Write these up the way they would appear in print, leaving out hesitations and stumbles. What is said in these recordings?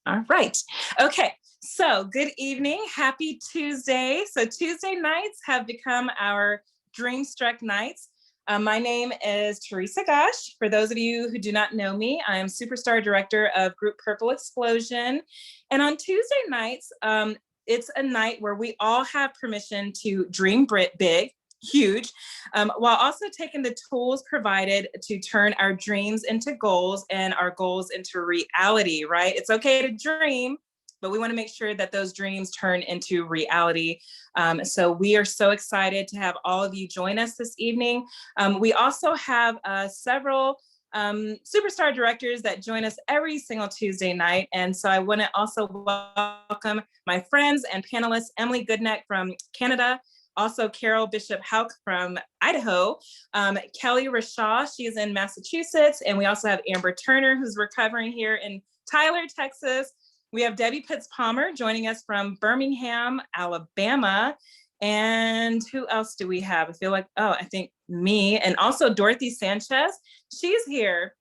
All right. Okay. So good evening. Happy Tuesday. So Tuesday nights have become our Dreamstruck nights. My name is Teresa Gosh. For those of you who do not know me, I am Superstar Director of Group Purple Explosion. And on Tuesday nights, it's a night where we all have permission to dream big, huge, while also taking the tools provided to turn our dreams into goals and our goals into reality, right? It's okay to dream, but we want to make sure that those dreams turn into reality. So we are so excited to have all of you join us this evening. We also have several superstar directors that join us every single Tuesday night. And so I want to also welcome my friends and panelists, Emily Goodnight from Canada, also Carol Bishop Hauk from Idaho, Kelly Rashaw, she's in Massachusetts, and we also have Amber Turner, who's recovering here in Tyler, Texas. We have Debbie Pitts Palmer joining us from Birmingham, Alabama. And who else do we have? I feel like, I think me, and also Dorothy Sanchez. She's here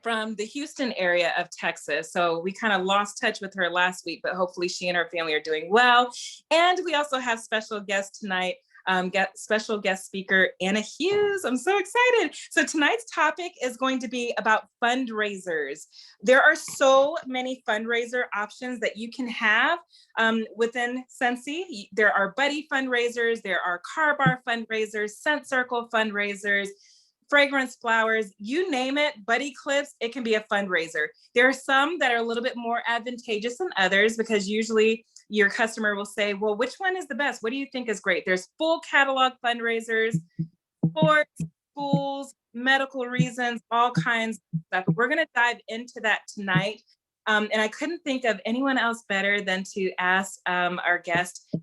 from the Houston area of Texas. So we kind of lost touch with her last week, but hopefully she and her family are doing well. And we also have special guest tonight, special guest speaker, Anna Hughes. I'm so excited. So tonight's topic is going to be about fundraisers. There are so many fundraiser options that you can have within Scentsy. There are buddy fundraisers, there are car bar fundraisers, scent circle fundraisers, fragrance flowers, you name it, buddy clips, it can be a fundraiser. There are some that are a little bit more advantageous than others because usually your customer will say, well, which one is the best? What do you think is great? There's full catalog fundraisers, sports, schools, medical reasons, all kinds of stuff. We're gonna dive into that tonight. And I couldn't think of anyone else better than to ask our guest,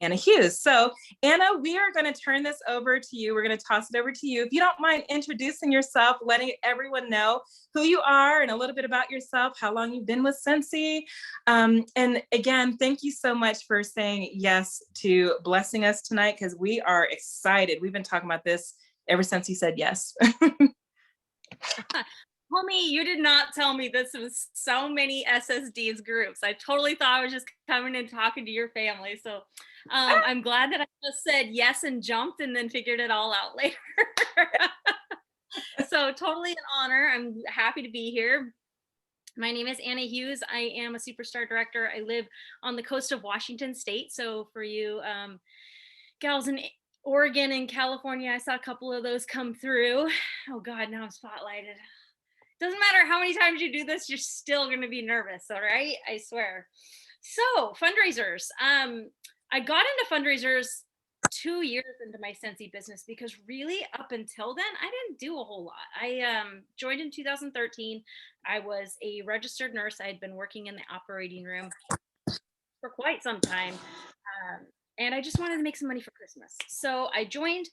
Anna Hughes. So Anna, we are going to turn this over to you. We're going to toss it over to you. If you don't mind introducing yourself, letting everyone know who you are and a little bit about yourself, how long you've been with Scentsy. And again, thank you so much for saying yes to blessing us tonight, because we are excited. We've been talking about this ever since you said yes. Homie, you did not tell me this was so many SSDs groups. I totally thought I was just coming and talking to your family. So I'm glad that I just said yes and jumped and then figured it all out later. So totally an honor. I'm happy to be here. My name is Anna Hughes. I am a superstar director. I live on the coast of Washington State. So for you gals in Oregon and California, I saw a couple of those come through. Oh God, now I'm spotlighted. Doesn't matter how many times you do this, you're still going to be nervous. All right. I swear. So fundraisers. I got into fundraisers 2 years into my Scentsy business because really up until then, I didn't do a whole lot. I joined in 2013. I was a registered nurse. I had been working in the operating room for quite some time. And I just wanted to make some money for Christmas. So I joined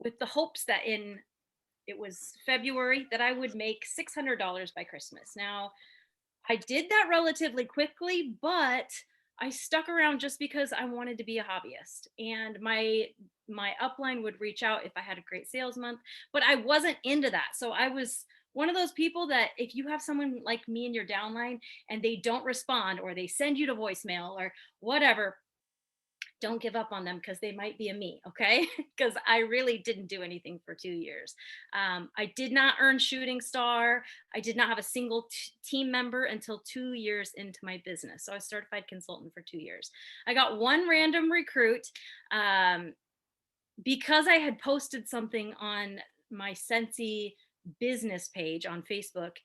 with the hopes that it was February that I would make $600 by Christmas. Now, I did that relatively quickly, but I stuck around just because I wanted to be a hobbyist. And my upline would reach out if I had a great sales month, but I wasn't into that. So I was one of those people that if you have someone like me in your downline and they don't respond or they send you to voicemail or whatever, don't give up on them because they might be a me, okay? Because I really didn't do anything for 2 years. I did not earn shooting star. I did not have a single team member until 2 years into my business. So I was a certified consultant for 2 years. I got one random recruit because I had posted something on my Scentsy business page on Facebook.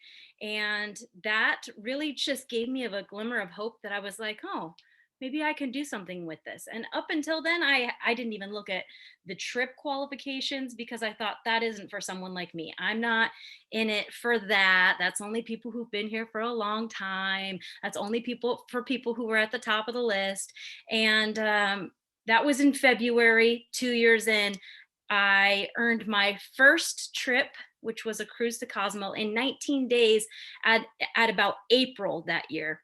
And that really just gave me a glimmer of hope that I was like, oh, maybe I can do something with this. And up until then, I didn't even look at the trip qualifications because I thought that isn't for someone like me. I'm not in it for that. That's only people who've been here for a long time. That's only for people who were at the top of the list. And that was in February, 2 years in. I earned my first trip, which was a cruise to Cozumel, in 19 days at about April that year.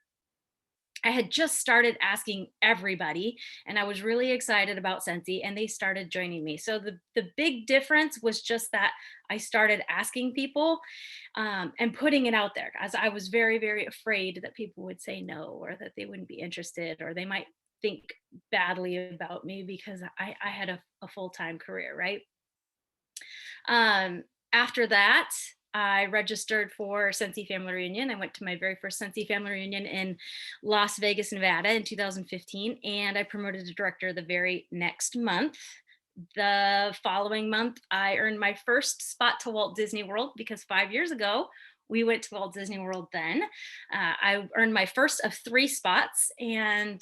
I had just started asking everybody, and I was really excited about Scentsy, and they started joining me. So the big difference was just that I started asking people, and putting it out there, as I was very, very afraid that people would say no, or that they wouldn't be interested, or they might think badly about me because I had a full-time career, right? After that, I registered for Scentsy Family Reunion. I went to my very first Scentsy Family Reunion in Las Vegas, Nevada in 2015, and I promoted to director the very next month. The following month, I earned my first spot to Walt Disney World because 5 years ago, we went to Walt Disney World then. I earned my first of 3 spots, and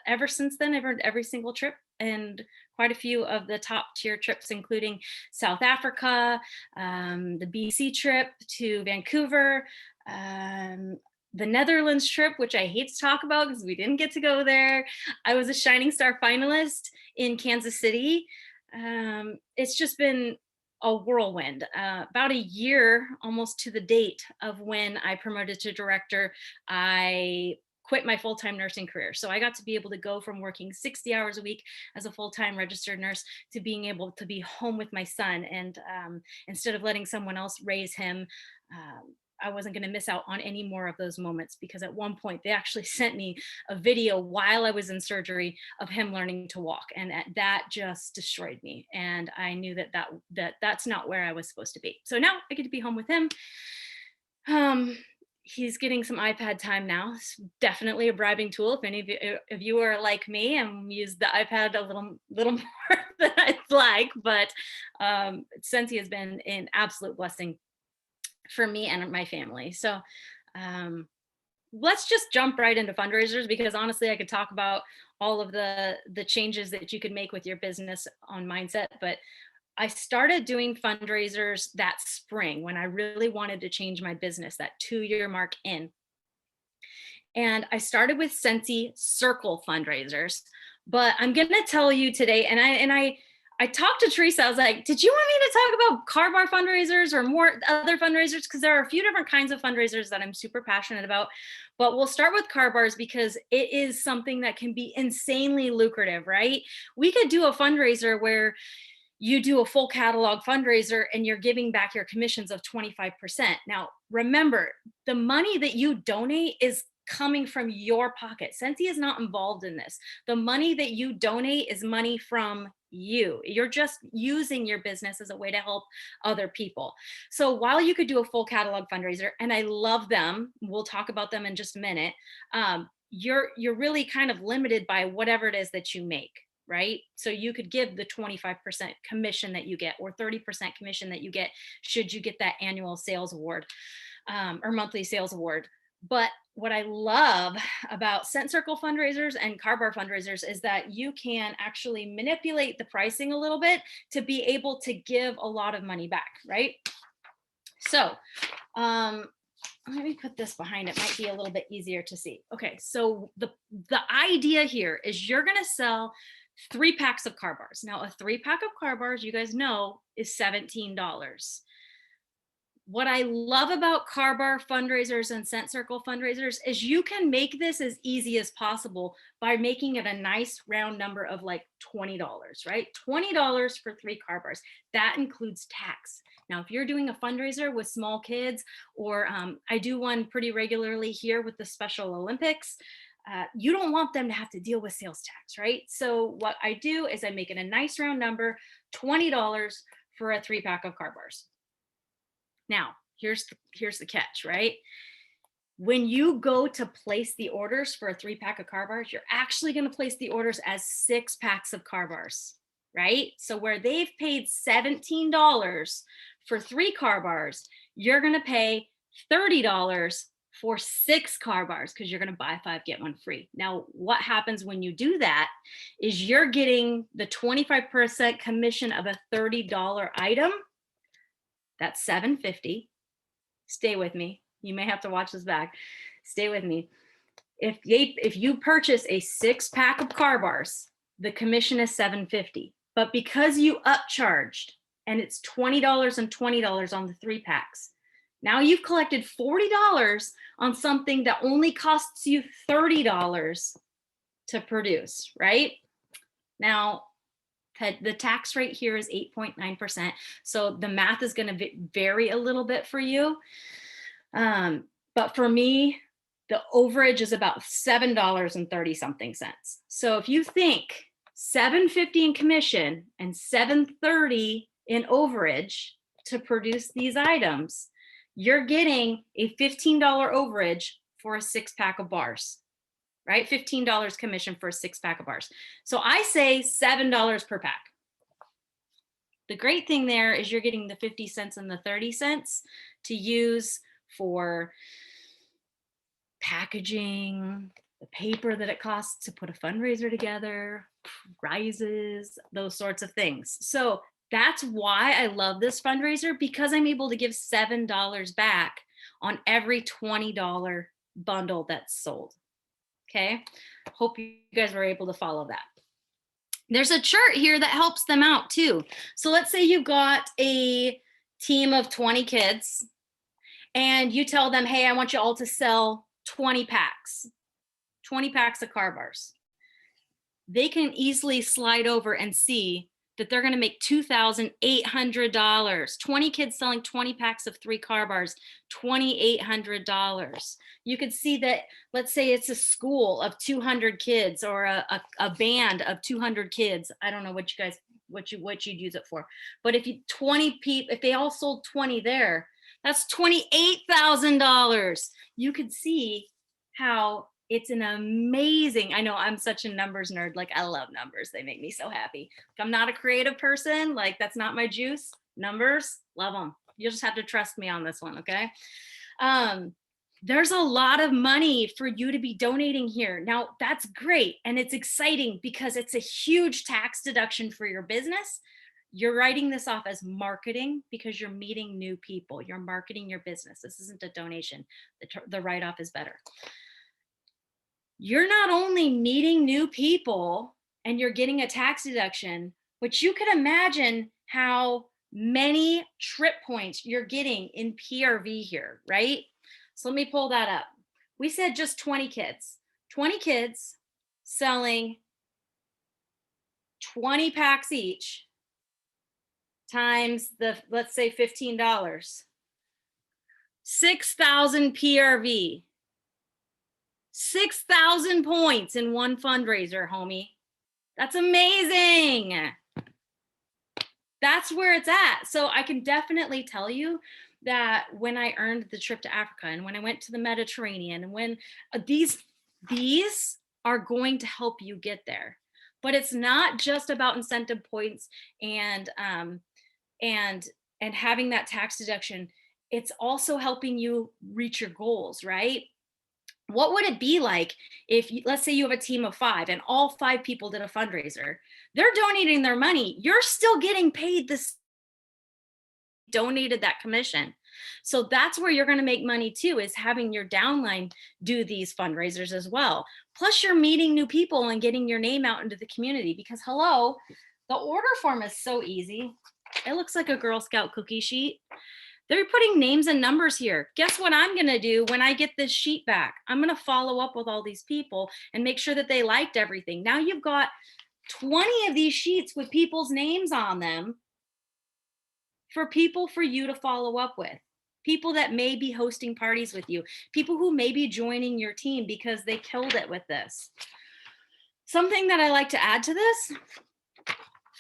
ever since then, I've earned every single trip and quite a few of the top tier trips, including South Africa, the BC trip to Vancouver, the Netherlands trip, which I hate to talk about because we didn't get to go there. I was a Shining Star finalist in Kansas City. It's just been a whirlwind. About a year almost to the date of when I promoted to director, I quit my full-time nursing career. So I got to be able to go from working 60 hours a week as a full-time registered nurse to being able to be home with my son. And instead of letting someone else raise him, I wasn't going to miss out on any more of those moments, because at one point they actually sent me a video while I was in surgery of him learning to walk, and that just destroyed me. And I knew that's not where I was supposed to be. So now I get to be home with him. He's getting some iPad time now. It's definitely a bribing tool. If any of you are like me and use the iPad a little more than I'd like, but Scentsy has been an absolute blessing for me and my family. So let's just jump right into fundraisers, because honestly, I could talk about all of the changes that you could make with your business on mindset, but I started doing fundraisers that spring when I really wanted to change my business, that 2-year mark in. And I started with Scentsy Circle fundraisers. But I'm going to tell you today, and I talked to Teresa. I was like, did you want me to talk about car bar fundraisers or more other fundraisers? Because there are a few different kinds of fundraisers that I'm super passionate about. But we'll start with car bars because it is something that can be insanely lucrative, right? We could do a fundraiser where you do a full catalog fundraiser and you're giving back your commissions of 25%. Now, remember, the money that you donate is coming from your pocket. Scentsy is not involved in this. The money that you donate is money from you. You're just using your business as a way to help other people. So while you could do a full catalog fundraiser, and I love them, we'll talk about them in just a minute, you're really kind of limited by whatever it is that you make, right? So you could give the 25% commission that you get, or 30% commission that you get should you get that annual sales award, or monthly sales award. But what I love about Scent Circle fundraisers and car bar fundraisers is that you can actually manipulate the pricing a little bit to be able to give a lot of money back, right? So let me put this behind. It might be a little bit easier to see. Okay, so the idea here is you're going to sell 3 packs of car bars. Now, a 3-pack of car bars, you guys know, is $17. What I love about car bar fundraisers and Scent Circle fundraisers is you can make this as easy as possible by making it a nice round number of like $20, right? $20 for 3 car bars. That includes tax. Now, if you're doing a fundraiser with small kids, or I do one pretty regularly here with the Special Olympics, you don't want them to have to deal with sales tax, right? So what I do is I make it a nice round number, $20 for a 3-pack of car bars. Now, here's the catch, right? When you go to place the orders for a 3-pack of car bars, you're actually going to place the orders as 6 packs of car bars, right? So where they've paid $17 for 3 car bars, you're going to pay $30 for 6 car bars, because you're going to buy 5, get 1 free. Now, what happens when you do that is you're getting the 25% commission of a $30 item. That's $7.50. Stay with me. You may have to watch this back. Stay with me. If you purchase a 6-pack of car bars, the commission is $7.50. But because you upcharged and it's $20 and $20 on the 3 packs, Now you've collected $40 on something that only costs you $30 to produce, right? Now, the tax rate here is 8.9%. So the math is going to vary a little bit for you. But for me, the overage is about $7.30 something. So if you think $7.50 in commission and $7.30 in overage to produce these items, you're getting a $15 overage for a 6-pack of bars, right? $15 commission for a 6-pack of bars. So I say $7 per pack. The great thing there is you're getting the 50 cents and the 30 cents to use for packaging, the paper that it costs to put a fundraiser together, prizes, those sorts of things. So that's why I love this fundraiser, because I'm able to give $7 back on every $20 bundle that's sold. Okay, hope you guys were able to follow that. There's a chart here that helps them out too. So let's say you've got a team of 20 kids and you tell them, hey, I want you all to sell 20 packs of car bars. They can easily slide over and see that they're going to make $2,800. 20 kids selling 20 packs of 3 car bars, $2,800. You could see that, let's say it's a school of 200 kids or a band of 200 kids. I don't know what you'd use it for. But if they all sold 20 there, that's $28,000. You could see how it's an amazing, I know I'm such a numbers nerd. Like, I love numbers. They make me so happy. Like, I'm not a creative person. Like, that's not my juice. Numbers, love them. You'll just have to trust me on this one, okay? There's a lot of money for you to be donating here. Now, that's great. And it's exciting because it's a huge tax deduction for your business. You're writing this off as marketing because you're meeting new people. You're marketing your business. This isn't a donation. The write-off is better. You're not only meeting new people and you're getting a tax deduction, but you could imagine how many trip points you're getting in PRV here, right? So let me pull that up. We said just 20 kids. 20 kids selling 20 packs each times the, let's say $15. 6,000 PRV. 6,000 points in one fundraiser, homie. That's amazing. That's where it's at. So I can definitely tell you that when I earned the trip to Africa and when I went to the Mediterranean and when these are going to help you get there. But it's not just about incentive points and having that tax deduction. It's also helping you reach your goals, right? What would it be like if, let's say you have a team of 5 and all 5 people did a fundraiser, they're donating their money. You're still getting paid this donated that commission. So that's where you're going to make money too, is having your downline do these fundraisers as well. Plus you're meeting new people and getting your name out into the community because hello, the order form is so easy. It looks like a Girl Scout cookie sheet. They're putting names and numbers here. Guess what I'm going to do when I get this sheet back? I'm going to follow up with all these people and make sure that they liked everything. Now you've got 20 of these sheets with people's names on them for you to follow up with. People that may be hosting parties with you. People who may be joining your team because they killed it with this. Something that I like to add to this,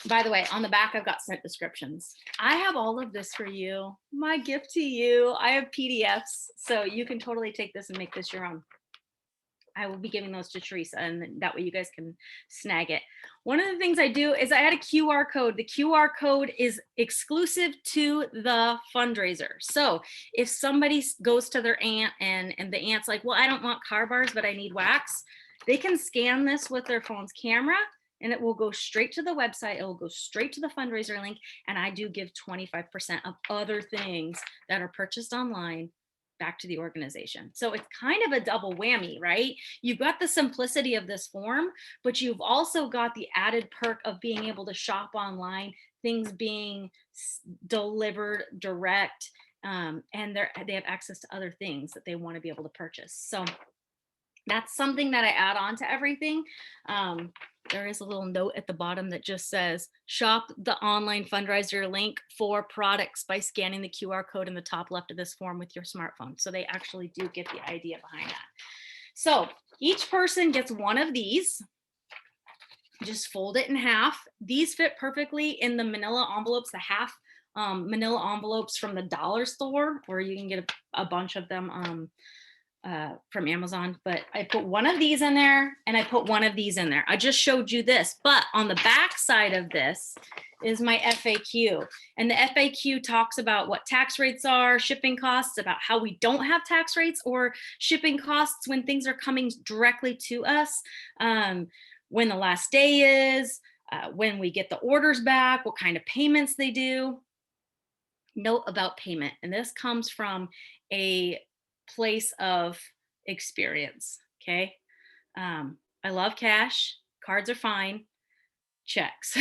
by the way, on the back, I've got scent descriptions. I have all of this for you. My gift to you. I have PDFs, so you can totally take this and make this your own. I will be giving those to Teresa, and that way you guys can snag it. One of the things I do is I add a QR code. The QR code is exclusive to the fundraiser. So if somebody goes to their aunt and the aunt's like, well, I don't want car bars, but I need wax, they can scan this with their phone's camera and it will go straight to the website. It will go straight to the fundraiser link. And I do give 25% of other things that are purchased online back to the organization. So it's kind of a double whammy, right? You've got the simplicity of this form, but you've also got the added perk of being able to shop online, things being delivered direct, and they have access to other things that they want to be able to purchase. So that's something that I add on to everything. There is a little note at the bottom that just says, shop the online fundraiser link for products by scanning the QR code in the top left of this form with your smartphone. So they actually do get the idea behind that. So each person gets one of these. Just fold it in half. These fit perfectly in the manila envelopes, the half manila envelopes from the dollar store, or you can get a bunch of them from Amazon. But I put one of these in there and I put one of these in there. I just showed you this, but on the back side of this is my FAQ. And the FAQ talks about what tax rates are, shipping costs, about how we don't have tax rates or shipping costs when things are coming directly to us, when the last day is, when we get the orders back, what kind of payments they do. Note about payment. And this comes from a place of experience. Okay. I love cash. Cards are fine. Checks.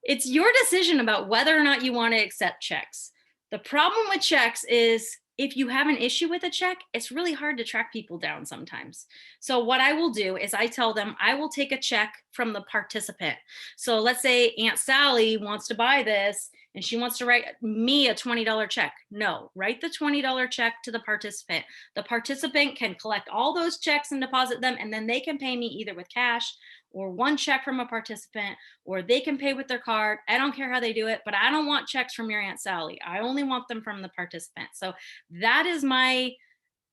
It's your decision about whether or not you want to accept checks. The problem with checks is if you have an issue with a check, it's really hard to track people down sometimes. So what I will do is I tell them I will take a check from the participant. So let's say Aunt Sally wants to buy this and she wants to write me a $20 check. No, write the $20 check to the participant. The participant can collect all those checks and deposit them, and then they can pay me either with cash or one check from a participant, or they can pay with their card. I don't care how they do it, but I don't want checks from your Aunt Sally. I only want them from the participant. So that is my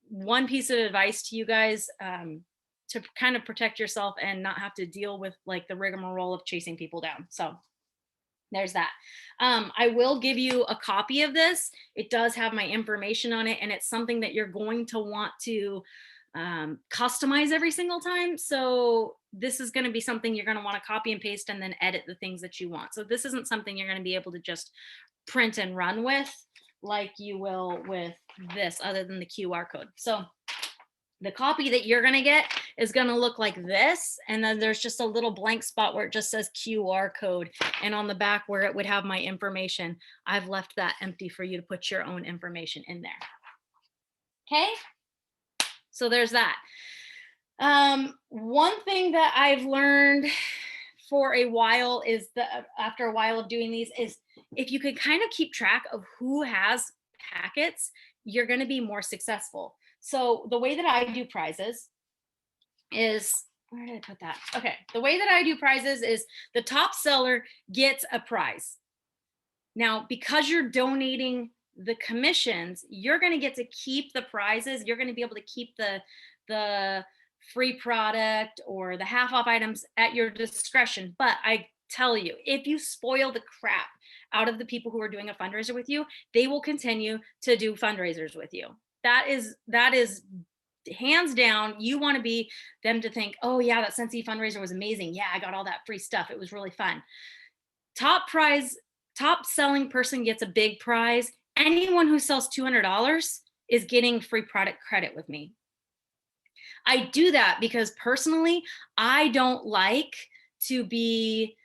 one piece of advice to you guys, to kind of protect yourself and not have to deal with like the rigmarole of chasing people down. So there's that. I will give you a copy of this. It does have my information on it, and it's something that you're going to want to customize every single time. So this is going to be something you're going to want to copy and paste and then edit the things that you want. So this isn't something you're going to be able to just print and run with like you will with this, other than the QR code. So the copy that you're going to get is going to look like this. And then there's just a little blank spot where it just says QR code. And on the back where it would have my information, I've left that empty for you to put your own information in there. Okay. So there's that. One thing that I've learned for a while is that after a while of doing these is if you can kind of keep track of who has packets, you're going to be more successful. So the way that I do prizes is, where did I put that? Okay. The way that I do prizes is the top seller gets a prize. Now, because you're donating the commissions, you're going to get to keep the prizes. You're going to be able to keep the free product or the half off items at your discretion. But I tell you, if you spoil the crap out of the people who are doing a fundraiser with you, they will continue to do fundraisers with you. That is hands down. You want to be them to think, oh yeah, that Scentsy fundraiser was amazing. Yeah, I got all that free stuff. It was really fun. Top selling person gets a big prize. Anyone who sells $200 is getting free product credit with me. I do that because personally, I don't like to be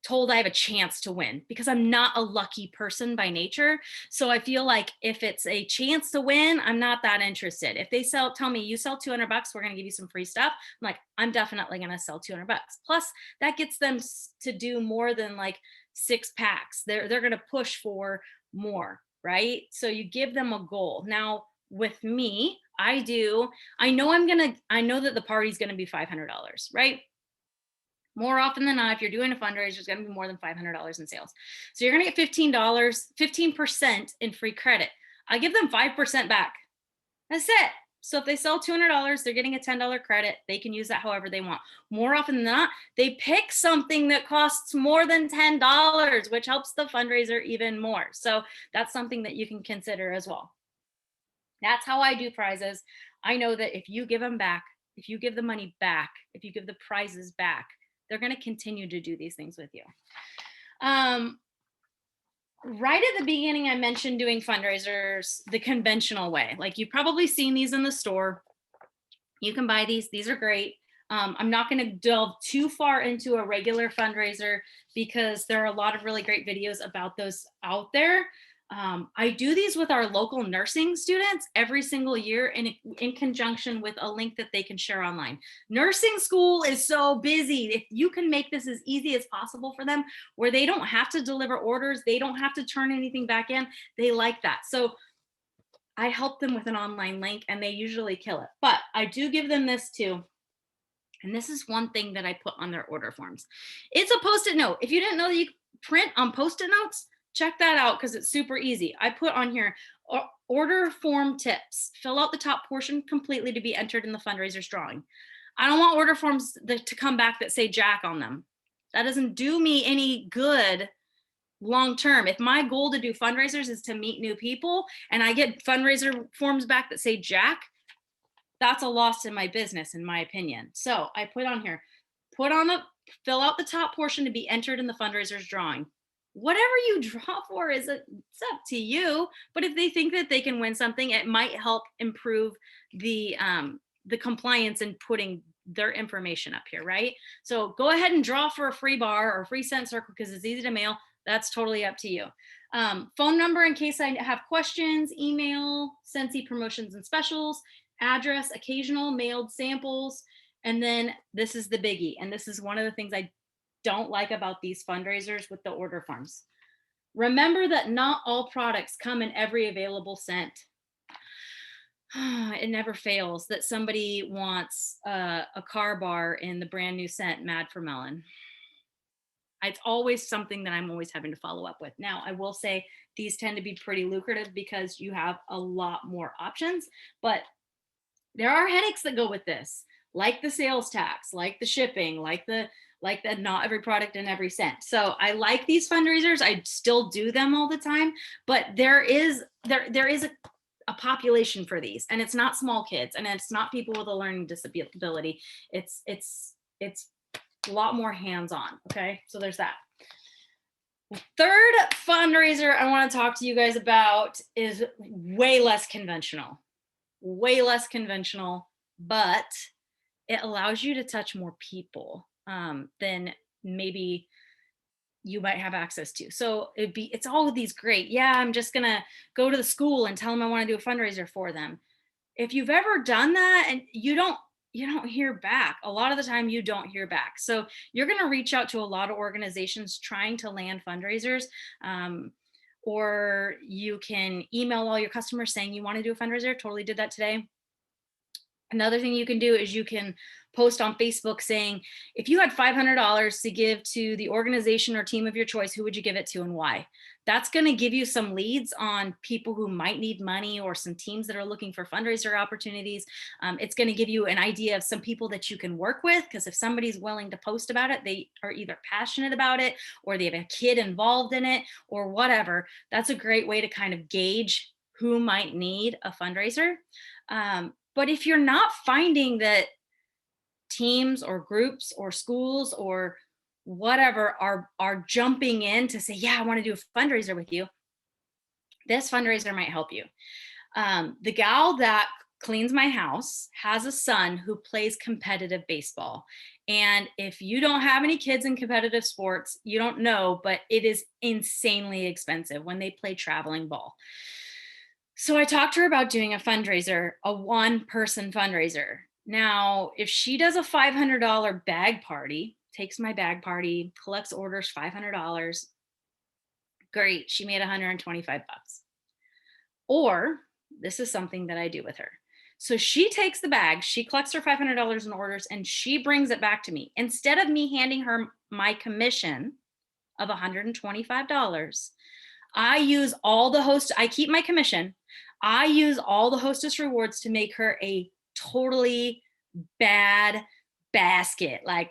told I have a chance to win, because I'm not a lucky person by nature. So I feel like if it's a chance to win, I'm not that interested. If they tell me you sell $200, we're going to give you some free stuff, I'm like, I'm definitely going to sell $200. Plus that gets them to do more than like 6 packs. They're going to push for more, right? So you give them a goal. Now with me, I know that the party's going to be $500, right? More often than not, if you're doing a fundraiser, it's going to be more than $500 in sales. So you're going to get $15% in free credit. I give them 5% back. That's it. So if they sell $200, they're getting a $10 credit. They can use that however they want. More often than not, they pick something that costs more than $10, which helps the fundraiser even more. So that's something that you can consider as well. That's how I do prizes. I know that if you give them back, if you give the money back, if you give the prizes back, they're going to continue to do these things with you. Right at the beginning, I mentioned doing fundraisers the conventional way. Like you've probably seen these in the store. You can buy these. These are great. I'm not going to delve too far into a regular fundraiser because there are a lot of really great videos about those out there. I do these with our local nursing students every single year in conjunction with a link that they can share online. Nursing school is so busy. If you can make this as easy as possible for them, where they don't have to deliver orders, they don't have to turn anything back in, they like that. So I help them with an online link and they usually kill it. But I do give them this too. And this is one thing that I put on their order forms. It's a post-it note. If you didn't know that you print on post-it notes, check that out because it's super easy. I put on here order form tips. Fill out the top portion completely to be entered in the fundraisers drawing. I don't want order forms to come back that say Jack on them. That doesn't do me any good long term. If my goal to do fundraisers is to meet new people and I get fundraiser forms back that say Jack, that's a loss in my business, in my opinion. So I put on here, fill out the top portion to be entered in the fundraisers drawing. Whatever you draw for it's up to you. But if they think that they can win something, it might help improve the compliance in putting their information up here, right? So go ahead and draw for a free bar or a free scent circle because it's easy to mail. That's totally up to you. Phone number in case I have questions, email, Scentsy promotions and specials, address, occasional mailed samples. And then this is the biggie. And this is one of the things I don't like about these fundraisers with the order forms. Remember that not all products come in every available scent. It never fails that somebody wants a car bar in the brand new scent Mad for Melon. It's always something that I'm always having to follow up with. Now, I will say these tend to be pretty lucrative because you have a lot more options, but there are headaches that go with this, like the sales tax, like the shipping, like the not every product in every scent. So I like these fundraisers. I still do them all the time, but there is a population for these, and it's not small kids, and it's not people with a learning disability. It's a lot more hands-on. Okay, so there's that. The third fundraiser I want to talk to you guys about is way less conventional, but it allows you to touch more people than maybe you might have access to. So it's all of these great, yeah, I'm just gonna go to the school and tell them I want to do a fundraiser for them. If you've ever done that and you don't hear back, a lot of the time you don't hear back. So you're going to reach out to a lot of organizations trying to land fundraisers, or you can email all your customers saying you want to do a fundraiser. Totally did that today. Another thing you can do is you can post on Facebook saying, if you had $500 to give to the organization or team of your choice, who would you give it to and why? That's going to give you some leads on people who might need money or some teams that are looking for fundraiser opportunities. It's going to give you an idea of some people that you can work with, because if somebody's willing to post about it, they are either passionate about it or they have a kid involved in it or whatever. That's a great way to kind of gauge who might need a fundraiser. But if you're not finding that teams or groups or schools or whatever are jumping in to say, yeah, I want to do a fundraiser with you, this fundraiser might help you. The gal that cleans my house has a son who plays competitive baseball. And if you don't have any kids in competitive sports, you don't know, but it is insanely expensive when they play traveling ball. So I talked to her about doing a fundraiser, a one-person fundraiser. Now, if she does a $500 bag party, takes my bag party, collects orders, $500, great, she made $125. Or this is something that I do with her. So she takes the bag, she collects her $500 in orders, and she brings it back to me. Instead of me handing her my commission of $125, I keep my commission. I use all the hostess rewards to make her a totally bad basket, like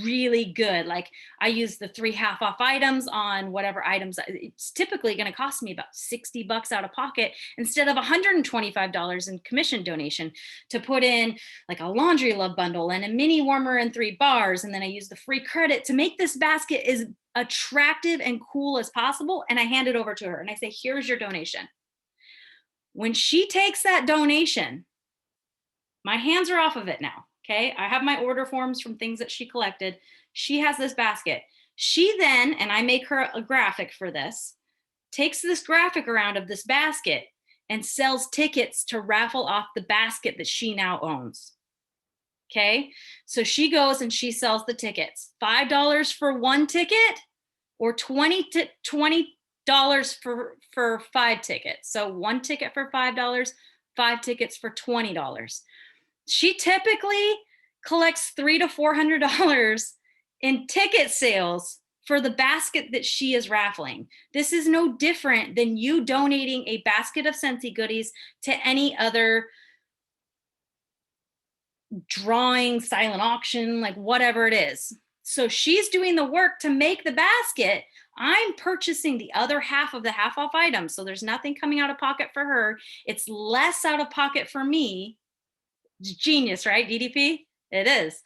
really good. Like I use the 3 half off items on whatever items. It's typically going to cost me about $60 out of pocket instead of $125 in commission donation to put in like a laundry love bundle and a mini warmer and 3 bars. And then I use the free credit to make this basket as attractive and cool as possible. And I hand it over to her and I say, here's your donation. When she takes that donation, my hands are off of it now. Okay. I have my order forms from things that she collected. She has this basket. She then, and I make her a graphic for this, takes this graphic around of this basket and sells tickets to raffle off the basket that she now owns. Okay, so she goes and she sells the tickets. $5 for one ticket, or $20 for 5 tickets. So one ticket for $5, 5 tickets for $20. She typically collects $300 to $400 in ticket sales for the basket that she is raffling. This is no different than you donating a basket of Scentsy goodies to any other drawing, silent auction, like whatever it is. So she's doing the work to make the basket. I'm purchasing the other half of the half off items. So there's nothing coming out of pocket for her. It's less out of pocket for me. Genius, right? DDP? It is.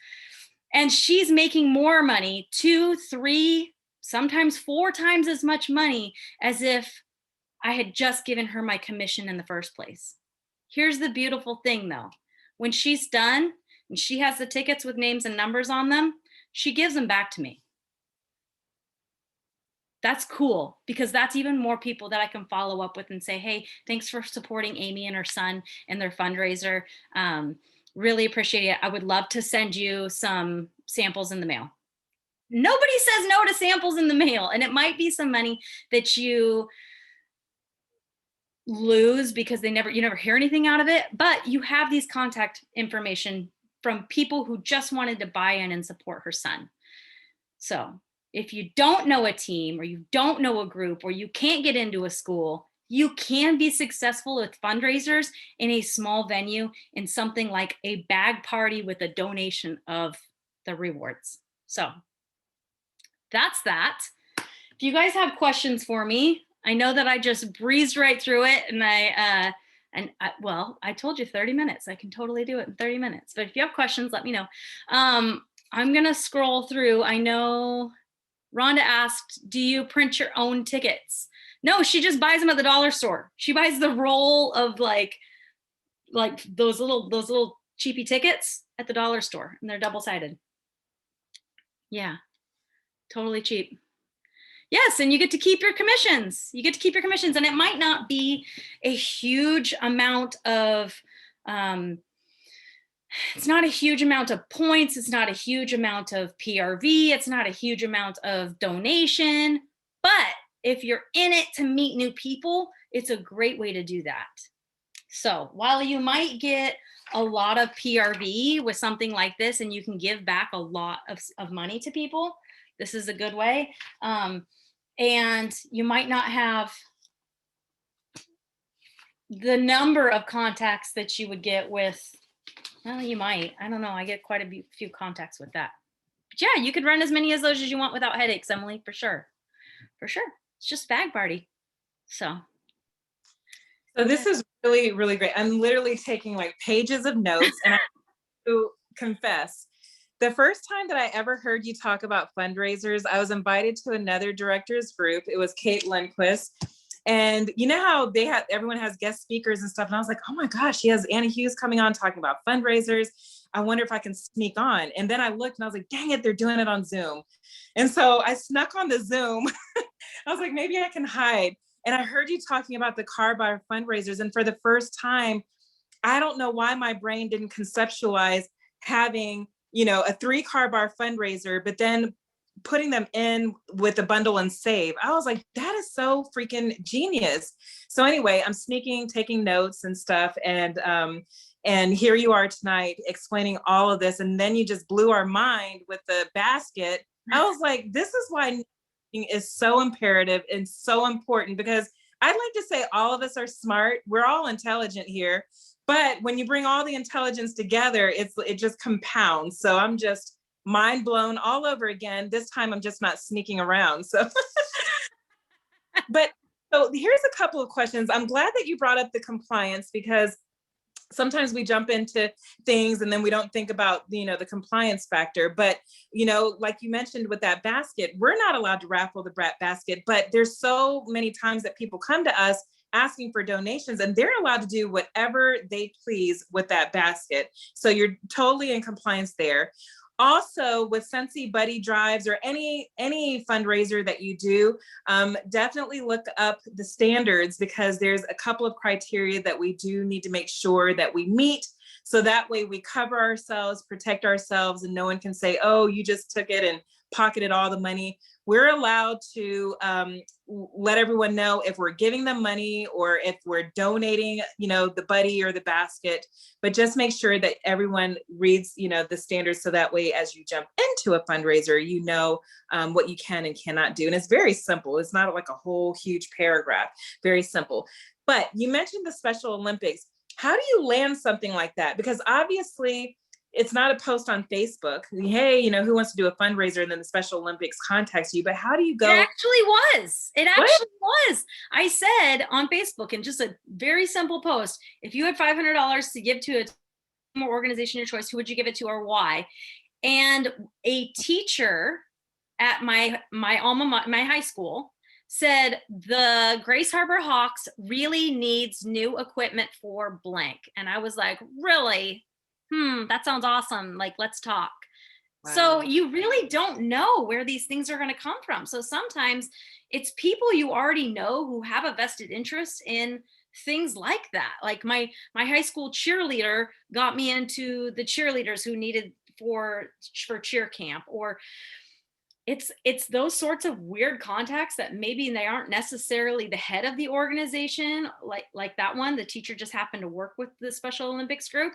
And she's making more money, 2, 3, sometimes 4 times as much money as if I had just given her my commission in the first place. Here's the beautiful thing though. When she's done and she has the tickets with names and numbers on them, she gives them back to me. That's cool, because that's even more people that I can follow up with and say, hey, thanks for supporting Amy and her son and their fundraiser. Really appreciate it. I would love to send you some samples in the mail. Nobody says no to samples in the mail. And it might be some money that you lose because you never hear anything out of it, but you have these contact information from people who just wanted to buy in and support her son. So if you don't know a team, or you don't know a group, or you can't get into a school, you can be successful with fundraisers in a small venue, in something like a bag party with a donation of the rewards. So that's that. If you guys have questions for me, I know that I just breezed right through it, and I told you 30 minutes. I can totally do it in 30 minutes. But if you have questions, let me know. I'm gonna scroll through. I know Rhonda asked, do you print your own tickets? No, she just buys them at the dollar store. She buys the roll of like those little cheapy tickets at the dollar store, and they're double-sided. Yeah, totally cheap. Yes, and you get to keep your commissions. You get to keep your commissions, and it might not be a huge amount of, it's not a huge amount of points. It's not a huge amount of PRV. It's not a huge amount of donation. But if you're in it to meet new people, it's a great way to do that. So while you might get a lot of PRV with something like this, and you can give back a lot of money to people, this is a good way. And you might not have the number of contacts that you would get with, well, you might, I don't know. I get quite a few contacts with that. But yeah, you could run as many of those as you want without headaches, Emily, for sure. For sure. It's just bag party. So this is really, really great. I'm literally taking like pages of notes, and I have to confess, the first time that I ever heard you talk about fundraisers, I was invited to another directors group. It was Kate Lundquist. And you know how everyone has guest speakers and stuff. And I was like, oh my gosh, she has Anna Hughes coming on talking about fundraisers. I wonder if I can sneak on. And then I looked and I was like, dang it, they're doing it on Zoom. And so I snuck on the Zoom. I was like, maybe I can hide. And I heard you talking about the car bar fundraisers. And for the first time, I don't know why my brain didn't conceptualize having, a 3-car bar fundraiser, but then putting them in with a bundle and save. I was like, that is so freaking genius. So anyway, I'm sneaking, taking notes and stuff. And here you are tonight explaining all of this. And then you just blew our mind with the basket. I was like, this is why networking is so imperative and so important, because I'd like to say all of us are smart. We're all intelligent here. But when you bring all the intelligence together, it just compounds. So I'm just mind blown all over again. This time I'm just not sneaking around. So, so here's a couple of questions. I'm glad that you brought up the compliance, because sometimes we jump into things and then we don't think about, the compliance factor. But, like you mentioned with that basket, we're not allowed to raffle the basket, but there's so many times that people come to us asking for donations, and they're allowed to do whatever they please with that basket. So you're totally in compliance there. Also with Scentsy buddy drives or any fundraiser that you do, definitely look up the standards, because there's a couple of criteria that we do need to make sure that we meet. So that way we cover ourselves, protect ourselves, and no one can say, oh, you just took it and pocketed all the money. We're allowed to let everyone know if we're giving them money or if we're donating, the buddy or the basket, but just make sure that everyone reads, the standards. So that way, as you jump into a fundraiser, what you can and cannot do. And it's very simple. It's not like a whole huge paragraph, very simple. But you mentioned the Special Olympics. How do you land something like that? Because obviously it's not a post on Facebook. Hey, who wants to do a fundraiser? And then the Special Olympics contacts you. But how do you go? It actually was. It actually was. I said on Facebook, in just a very simple post, if you had $500 to give to a organization of your choice, who would you give it to or why? And a teacher at my high school said the Grace Harbor Hawks really needs new equipment for blank. And I was like, really? That sounds awesome. Like, let's talk. Wow. So you really don't know where these things are going to come from. So sometimes it's people you already know who have a vested interest in things like that. Like my high school cheerleader got me into the cheerleaders who needed for cheer camp, or it's those sorts of weird contacts that maybe they aren't necessarily the head of the organization, like that one. The teacher just happened to work with the Special Olympics group.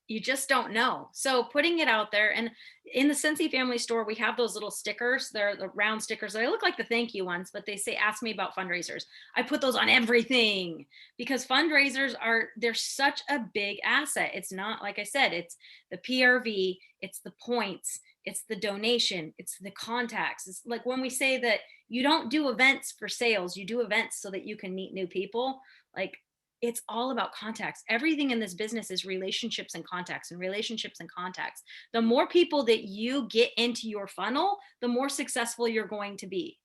You just don't know. So putting it out there, and in the Scentsy family store, we have those little stickers. They're the round stickers. They look like the thank you ones, but they say, ask me about fundraisers. I put those on everything because fundraisers they're such a big asset. It's not, like I said, it's the PRV, it's the points, it's the donation, it's the contacts. It's like when we say that you don't do events for sales, you do events so that you can meet new people. Like, it's all about contacts. Everything in this business is relationships and contacts and relationships and contacts. The more people that you get into your funnel, the more successful you're going to be.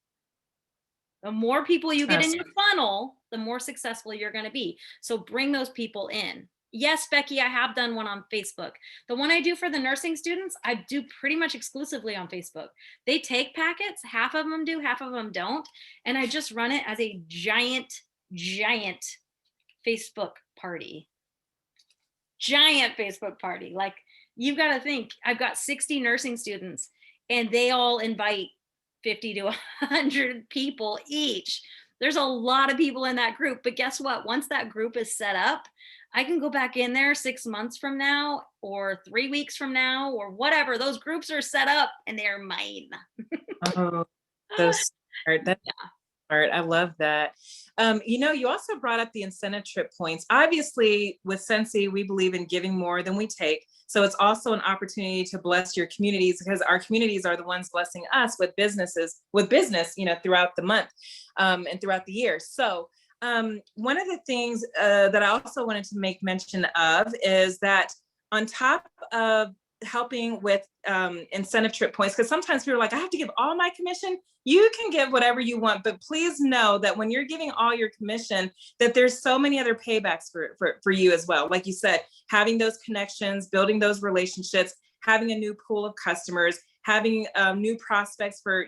The more people you get in your funnel, the more successful you're going to be. So bring those people in. Yes, Becky, I have done one on Facebook. The one I do for the nursing students, I do pretty much exclusively on Facebook. They take packets, half of them do, half of them don't. And I just run it as a giant Facebook party. Giant Facebook party. Like, you've got to think, I've got 60 nursing students and they all invite 50 to 100 people each. There's a lot of people in that group, but guess what? Once that group is set up, I can go back in there 6 months from now or 3 weeks from now or whatever. Those groups are set up and they're mine. Oh, so smart. That's smart. I love that. You also brought up the incentive trip points. Obviously, with Scentsy, we believe in giving more than we take. So it's also an opportunity to bless your communities, because our communities are the ones blessing us with business, throughout the month and throughout the year. So one of the things that I also wanted to make mention of is that on top of helping with incentive trip points, because sometimes people are like, I have to give all my commission. You can give whatever you want, but please know that when you're giving all your commission, that there's so many other paybacks for you as well. Like you said, having those connections, building those relationships, having a new pool of customers, having new prospects for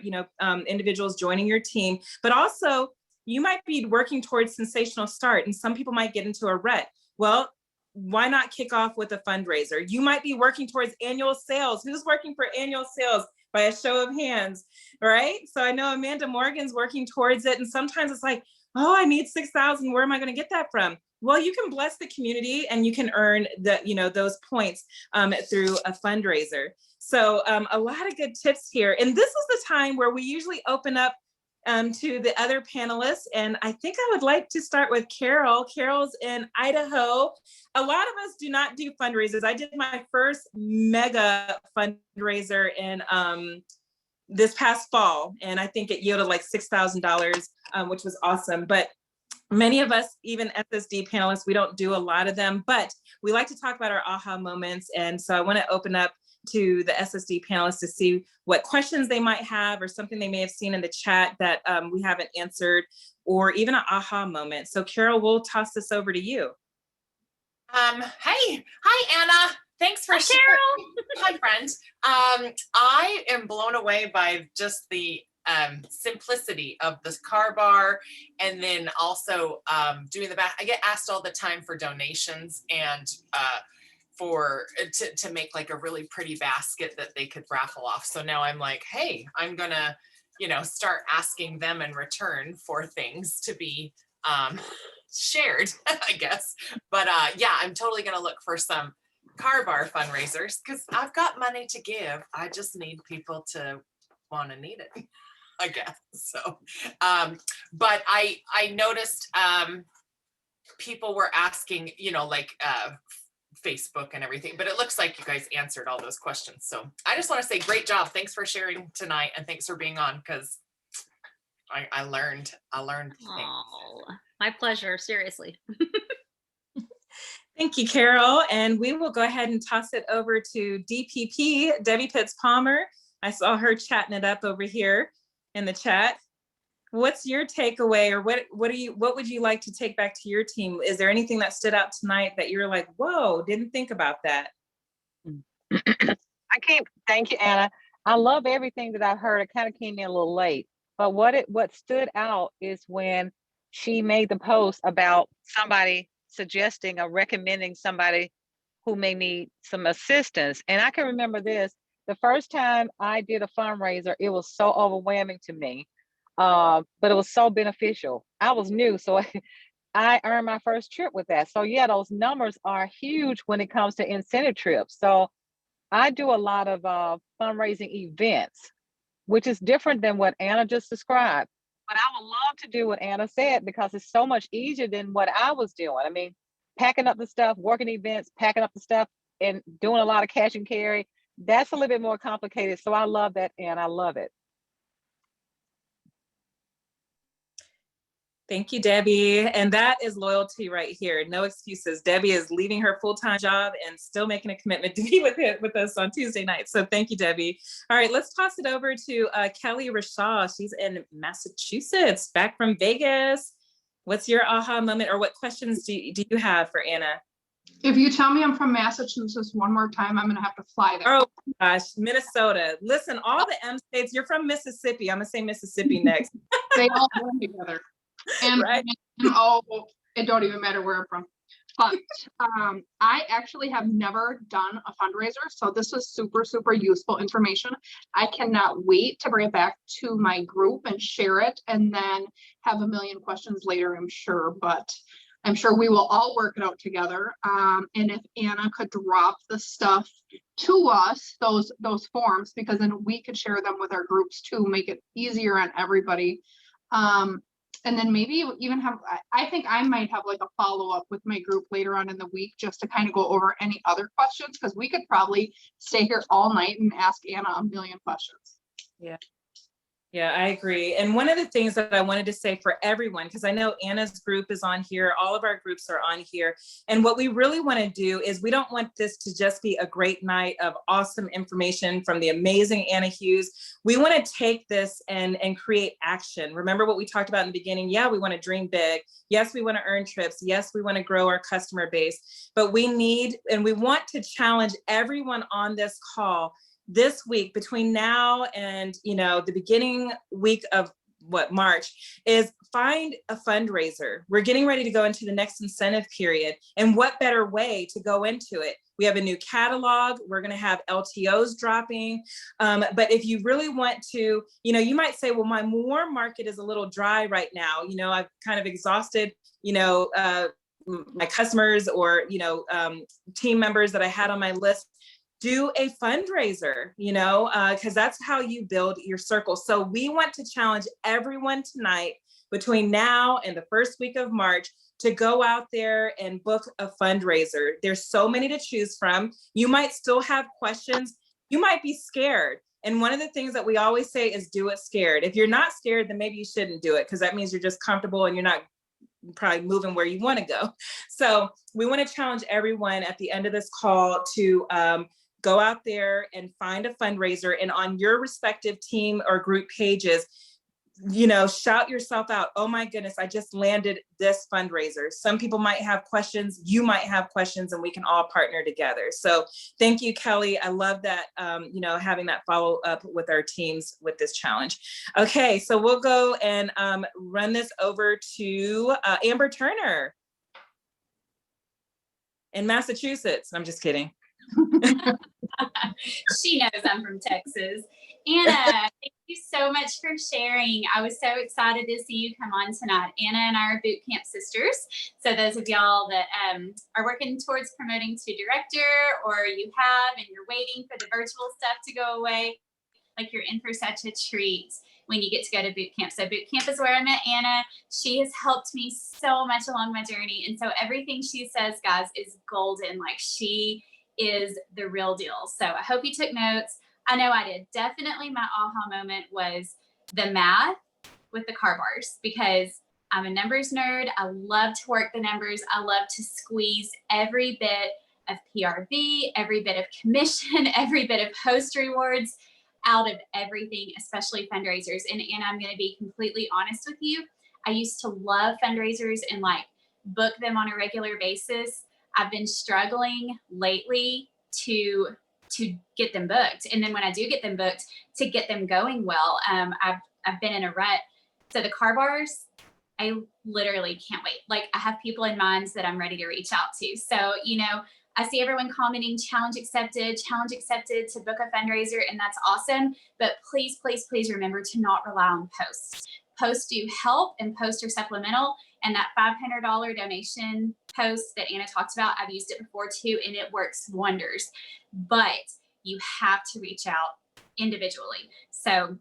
individuals joining your team, but also you might be working towards sensational start, and some people might get into a rut. Well, why not kick off with a fundraiser? You might be working towards annual sales. Who's working for annual sales? By a show of hands, right? So I know Amanda Morgan's working towards it. And sometimes it's like, oh, I need 6,000. Where am I going to get that from? Well, you can bless the community and you can earn those points through a fundraiser. So a lot of good tips here. And this is the time where we usually open up to the other panelists. And I think I would like to start with Carol. Carol's in Idaho. A lot of us do not do fundraisers. I did my first mega fundraiser in this past fall, and I think it yielded like $6,000, which was awesome. But many of us, even SSD panelists, we don't do a lot of them, but we like to talk about our aha moments. And so I want to open up to the SSD panelists to see what questions they might have or something they may have seen in the chat that we haven't answered, or even an aha moment. So Carol, we'll toss this over to you. Hi Anna. Thanks for Hi, sharing. Hi, friend. I am blown away by just the simplicity of this car bar, and then also doing the back. I get asked all the time for donations and to make like a really pretty basket that they could raffle off. So now I'm like, hey, I'm gonna, start asking them in return for things to be shared, I guess. But yeah, I'm totally gonna look for some car bar fundraisers because I've got money to give. I just need people to want to need it, I guess. So, but I noticed people were asking, like Facebook and everything, but it looks like you guys answered all those questions. So I just want to say great job. Thanks for sharing tonight, and thanks for being on, because I learned things. Oh, my pleasure. Seriously. Thank you, Carol. And we will go ahead and toss it over to DPP, Debbie Pitts Palmer. I saw her chatting it up over here in the chat. What's your takeaway, or what would you like to take back to your team? Is there anything that stood out tonight that you're like, whoa, didn't think about that? Thank you, Anna. I love everything that I heard. It kind of came in a little late, but what stood out is when she made the post about somebody suggesting or recommending somebody who may need some assistance. And I can remember this, the first time I did a fundraiser, it was so overwhelming to me, but it was so beneficial. I was new, so I earned my first trip with that. So yeah, those numbers are huge when it comes to incentive trips. So I do a lot of fundraising events, which is different than what Anna just described. But I would love to do what Anna said because it's so much easier than what I was doing. I mean, packing up the stuff, working events, packing up the stuff, and doing a lot of cash and carry. That's a little bit more complicated. So I love that, and I love it. Thank you, Debbie. And that is loyalty right here. No excuses. Debbie is leaving her full-time job and still making a commitment to be with us on Tuesday night. So thank you, Debbie. All right, let's toss it over to Kelly Rashaw. She's in Massachusetts, back from Vegas. What's your aha moment, or what questions do you have for Anna? If you tell me I'm from Massachusetts one more time, I'm gonna have to fly there. Oh gosh, Minnesota. Listen, all the M states, you're from Mississippi. I'm gonna say Mississippi next. They all blend together. And, right. It don't even matter where I'm from. But I actually have never done a fundraiser, so this is super, super useful information. I cannot wait to bring it back to my group and share it, and then have a million questions later, I'm sure. But I'm sure we will all work it out together. And if Anna could drop the stuff to us, those forms, because then we could share them with our groups too, make it easier on everybody. And then maybe even have, I think I might have like a follow-up with my group later on in the week, just to kind of go over any other questions, because we could probably stay here all night and ask Anna a million questions. Yeah. Yeah, I agree. And one of the things that I wanted to say for everyone, because I know Anna's group is on here, all of our groups are on here. And what we really want to do is, we don't want this to just be a great night of awesome information from the amazing Anna Hughes. We want to take this and create action. Remember what we talked about in the beginning? Yeah, we want to dream big. Yes, we want to earn trips. Yes, we want to grow our customer base. But we need, and we want to challenge everyone on this call this week, between now and the beginning week of March, is find a fundraiser. We're getting ready to go into the next incentive period, and what better way to go into it? We have a new catalog. We're going to have LTOs dropping. But if you really want to, you might say, well, my warm market is a little dry right now. I've kind of exhausted, my customers or, team members that I had on my list. Do a fundraiser, because that's how you build your circle. So we want to challenge everyone tonight, between now and the first week of March, to go out there and book a fundraiser. There's so many to choose from. You might still have questions. You might be scared. And one of the things that we always say is do it scared. If you're not scared, then maybe you shouldn't do it, because that means you're just comfortable and you're not probably moving where you want to go. So we want to challenge everyone at the end of this call to go out there and find a fundraiser, and on your respective team or group pages, shout yourself out. Oh my goodness, I just landed this fundraiser. Some people might have questions, you might have questions, and we can all partner together. So thank you, Kelly. I love that, having that follow up with our teams with this challenge. Okay, so we'll go and run this over to Amber Turner in Massachusetts. I'm just kidding. She knows I'm from Texas. Anna, thank you so much for sharing. I was so excited to see you come on tonight. Anna and I are boot camp sisters. So those of y'all that are working towards promoting to director, or you have and you're waiting for the virtual stuff to go away, like you're in for such a treat when you get to go to boot camp. So boot camp is where I met Anna. She has helped me so much along my journey. And so everything she says, guys, is golden. Like, she is the real deal. So I hope you took notes. I know I did. Definitely my aha moment was the math with the car bars, because I'm a numbers nerd. I love to work the numbers. I love to squeeze every bit of PRV, every bit of commission, every bit of host rewards out of everything, especially fundraisers. And I'm going to be completely honest with you. I used to love fundraisers and like book them on a regular basis. I've been struggling lately to get them booked. And then when I do get them booked, to get them going well, I've been in a rut. So the car bars, I literally can't wait. Like, I have people in mind that I'm ready to reach out to. So, I see everyone commenting challenge accepted to book a fundraiser, and that's awesome. But please, please, please remember to not rely on posts. Posts do help, and posts are supplemental. And that $500 donation post that Anna talked about, I've used it before too, and it works wonders. But you have to reach out individually. So,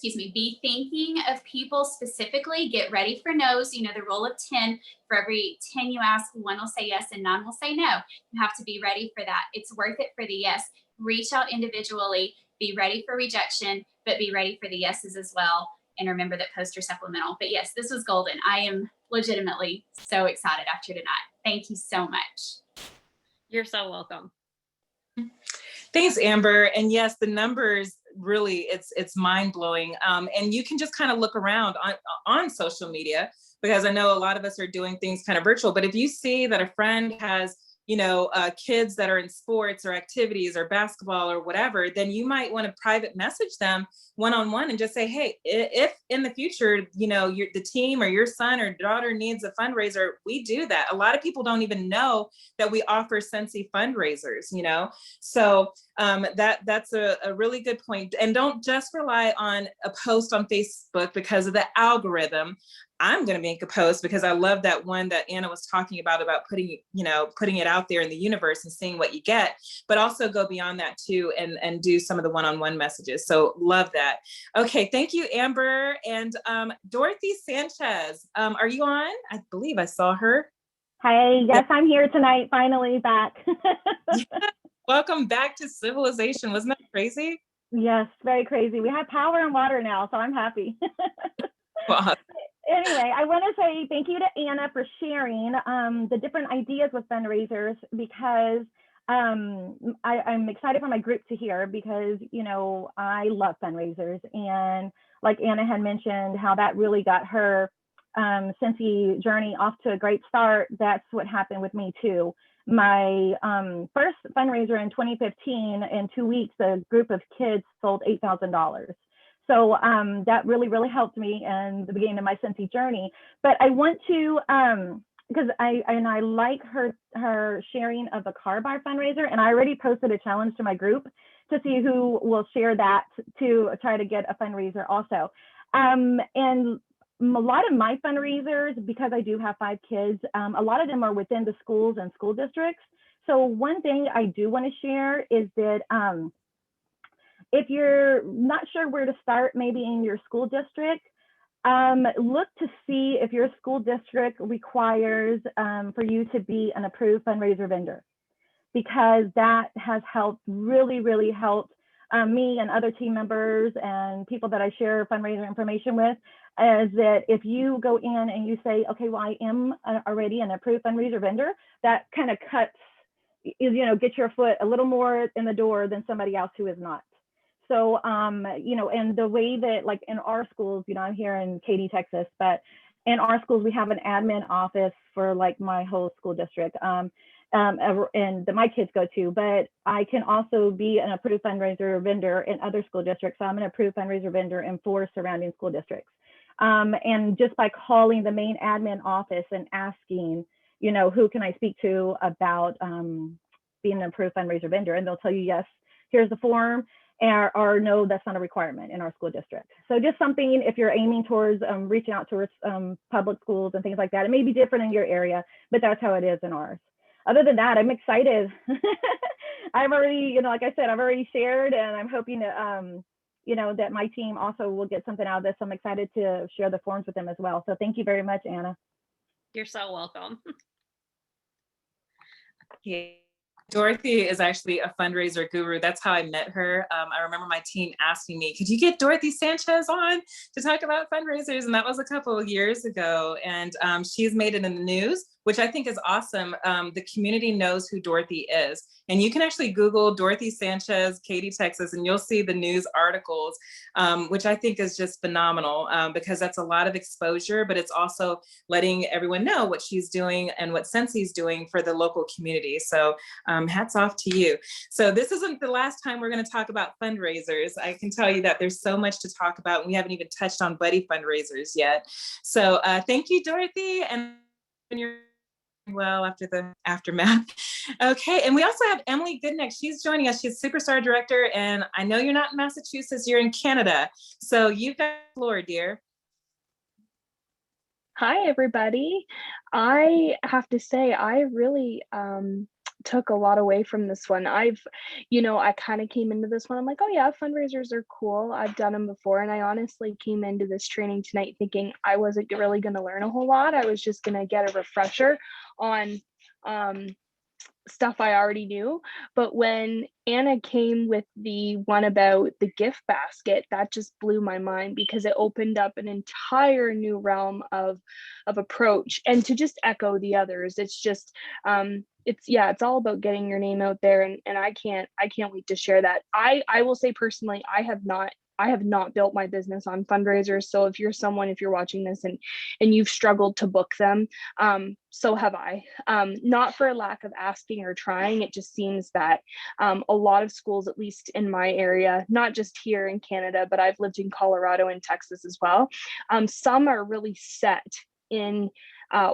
be thinking of people specifically. Get ready for no's. The rule of 10. For every 10 you ask, 1 will say yes and 9 will say no. You have to be ready for that. It's worth it for the yes. Reach out individually. Be ready for rejection, but be ready for the yeses as well. And remember that posts are supplemental. But yes, this was golden. I am legitimately so excited after tonight. Thank you so much. You're so welcome. Thanks, Amber. And yes, the numbers really, it's mind blowing. And you can just kind of look around on social media, because I know a lot of us are doing things kind of virtual, but if you see that a friend has, kids that are in sports or activities or basketball or whatever, then you might want to private message them one-on-one and just say, hey, if in the future, the team or your son or daughter needs a fundraiser, we do that. A lot of people don't even know that we offer Scentsy fundraisers, So that's a really good point. And don't just rely on a post on Facebook because of the algorithm. I'm going to make a post because I love that one that Anna was talking about putting it out there in the universe and seeing what you get, but also go beyond that too and do some of the one-on-one messages. So love that. Okay. Thank you, Amber. And Dorothy Sanchez, are you on? I believe I saw her. Hi, yes, I'm here tonight, finally back. Welcome back to civilization. Wasn't that crazy? Yes, very crazy. We have power and water now, so I'm happy. Wow. Anyway, I want to say thank you to Anna for sharing the different ideas with fundraisers, because I'm excited for my group to hear, because, I love fundraisers. And like Anna had mentioned, how that really got her Scentsy journey off to a great start. That's what happened with me too. My first fundraiser in 2015, in 2 weeks, a group of kids sold $8,000. So that really, really helped me in the beginning of my Scentsy journey. But I want to, because I like her sharing of a car bar fundraiser, and I already posted a challenge to my group to see who will share that to try to get a fundraiser also. And a lot of my fundraisers, because I do have 5 kids, a lot of them are within the schools and school districts. So one thing I do want to share is that if you're not sure where to start, maybe in your school district, look to see if your school district requires for you to be an approved fundraiser vendor, because that has helped, really, really helped me and other team members and people that I share fundraiser information with, is that if you go in and you say, okay, well, I am already an approved fundraiser vendor, that kind of cuts, get your foot a little more in the door than somebody else who is not. So, you know, and the way that, like in our schools, you know, I'm here in Katy, Texas, but in our schools, we have an admin office for like my whole school district, and that my kids go to, but I can also be an approved fundraiser vendor in other school districts. So I'm an approved fundraiser vendor in 4 surrounding school districts. And just by calling the main admin office and asking, you know, who can I speak to about being an approved fundraiser vendor, and they'll tell you, yes, here's the form, or no, that's not a requirement in our school district. So just something, if you're aiming towards reaching out towards public schools and things like that, it may be different in your area, but that's how it is in ours. Other than that, I'm excited. I've already, you know, like I said, I've already shared, and I'm hoping to, you know, that my team also will get something out of this. So I'm excited to share the forms with them as well. So thank you very much, Anna. You're so welcome. Yeah. Dorothy is actually a fundraiser guru. That's how I met her. I remember my team asking me, could you get Dorothy Sanchez on to talk about fundraisers? And that was a couple of years ago. And she's made it in the news, which I think is awesome. The community knows who Dorothy is. And you can actually Google Dorothy Sanchez, Katy, Texas, and you'll see the news articles, which I think is just phenomenal, because that's a lot of exposure, but it's also letting everyone know what she's doing and what Scentsy is doing for the local community. So hats off to you. So this isn't the last time we're going to talk about fundraisers. I can tell you that there's so much to talk about, and we haven't even touched on buddy fundraisers yet. So thank you, Dorothy, and you're well after the aftermath. Okay, and we also have Emily Goodnight. She's joining us. She's Superstar Director, and I know you're not in Massachusetts, you're in Canada. So you've got the floor, dear. Hi, everybody. I have to say, I really took a lot away from this one. I kind of came into this one, I'm like, oh yeah, fundraisers are cool. I've done them before. And I honestly came into this training tonight thinking I wasn't really going to learn a whole lot. I was just going to get a refresher on stuff I already knew. But when Anna came with the one about the gift basket, that just blew my mind, because it opened up an entire new realm of approach. And to just echo the others, it's just it's all about getting your name out there, and I can't wait to share that. I will say personally, I have not built my business on fundraisers. So if you're watching this and you've struggled to book them, so have I. Not for a lack of asking or trying. It just seems that a lot of schools, at least in my area, not just here in Canada, but I've lived in Colorado and Texas as well. Some are really set in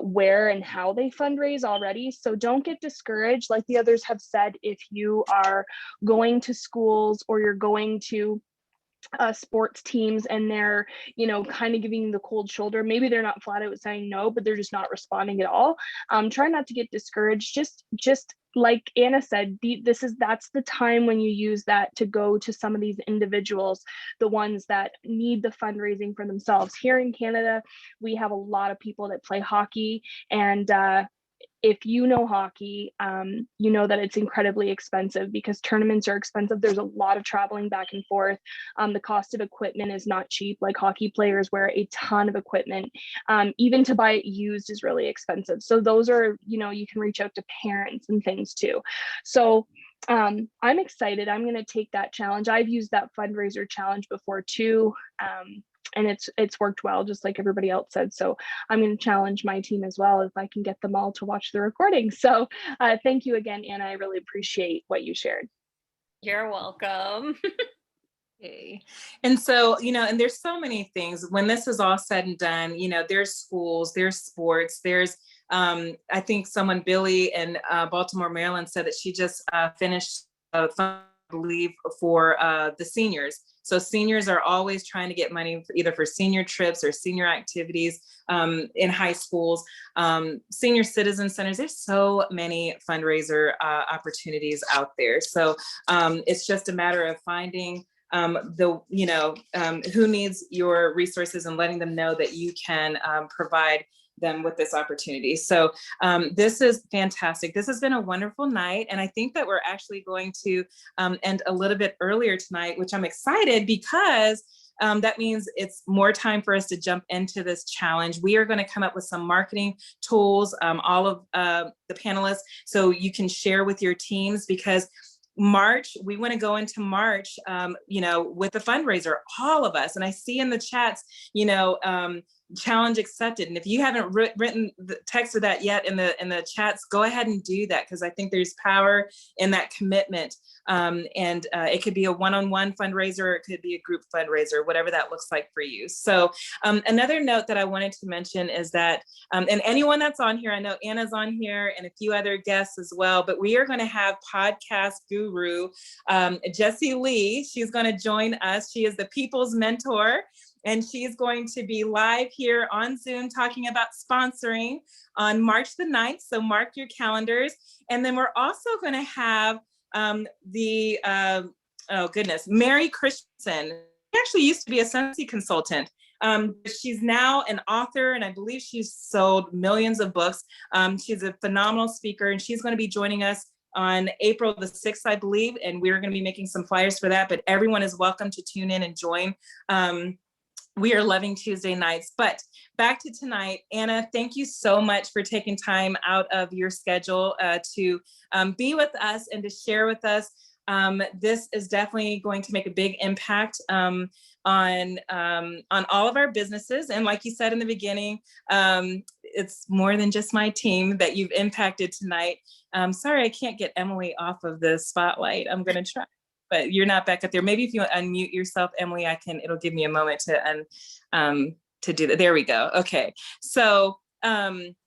where and how they fundraise already. So don't get discouraged. Like the others have said, if you are going to schools or you're going to sports teams and they're, kind of giving the cold shoulder, maybe they're not flat out saying no, but they're just not responding at all. Try not to get discouraged. Just like Anna said, that's the time when you use that to go to some of these individuals, the ones that need the fundraising for themselves. Here in Canada, we have a lot of people that play hockey, and if you know hockey, you know that it's incredibly expensive because tournaments are expensive. There's a lot of traveling back and forth. The cost of equipment is not cheap. Like hockey players wear a ton of equipment. Even to buy it used is really expensive. So those are, you can reach out to parents and things too. So I'm excited. I'm going to take that challenge. I've used that fundraiser challenge before too. And it's worked well, just like everybody else said. So I'm going to challenge my team as well if I can get them all to watch the recording. So thank you again, Anna. I really appreciate what you shared. You're welcome. Okay. And so, and there's so many things when this is all said and done, there's schools, there's sports, there's, I think Billy in Baltimore, Maryland said that she just finished I believe for the seniors. So seniors are always trying to get money either for senior trips or senior activities in high schools, senior citizen centers. There's so many fundraiser opportunities out there. So it's just a matter of finding who needs your resources and letting them know that you can provide them with this opportunity. So this is fantastic. This has been a wonderful night. And I think that we're actually going to end a little bit earlier tonight, which I'm excited because that means it's more time for us to jump into this challenge. We are going to come up with some marketing tools, all of the panelists, so you can share with your teams, because March, we want to go into March, you know, with the fundraiser, all of us. And I see in the chats, you know, challenge accepted. And if you haven't texted that yet in the chats, go ahead and do that, because I think there's power in that commitment. It could be a one-on-one fundraiser, or it could be a group fundraiser, whatever that looks like for you. So another note that I wanted to mention is that, and anyone that's on here, I know Anna's on here and a few other guests as well, but we are going to have podcast guru, Jessie Lee. She's going to join us. She is the People's Mentor, and she's going to be live here on Zoom talking about sponsoring on March the 9th. So mark your calendars. And then we're also going to have Mary Christensen. She actually used to be a Scentsy consultant. She's now an author, and I believe she's sold millions of books. She's a phenomenal speaker, and she's going to be joining us on April the 6th, I believe, and we're going to be making some flyers for that, but everyone is welcome to tune in and join. We are loving Tuesday nights. But back to tonight, Anna, thank you so much for taking time out of your schedule to be with us and to share with us. This is definitely going to make a big impact on all of our businesses. And like you said in the beginning, it's more than just my team that you've impacted tonight. Sorry, I can't get Emily off of the spotlight. I'm going to try. But you're not back up there. Maybe if you unmute yourself, Emily, it'll give me a moment to do that. There we go. Okay. So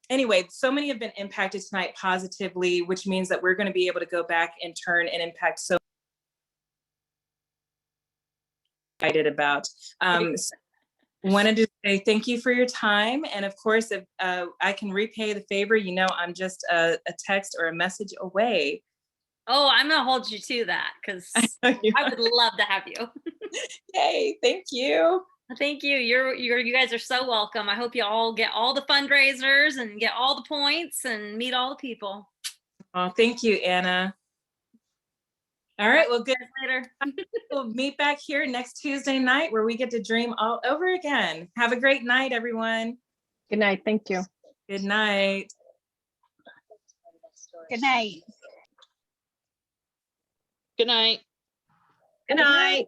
anyway, so many have been impacted tonight positively, which means that we're going to be able to go back and turn and impact so excited about. Wanted to say thank you for your time. And of course, if I can repay the favor, you know, I'm just a text or a message away. Oh, I'm gonna hold you to that, because I would love to have you. Yay, thank you. Thank you. You guys are so welcome. I hope you all get all the fundraisers and get all the points and meet all the people. Oh, thank you, Anna. All right, well, good. Later. We'll meet back here next Tuesday night where we get to dream all over again. Have a great night, everyone. Good night. Thank you. Good night. Good night. Good night. Good night.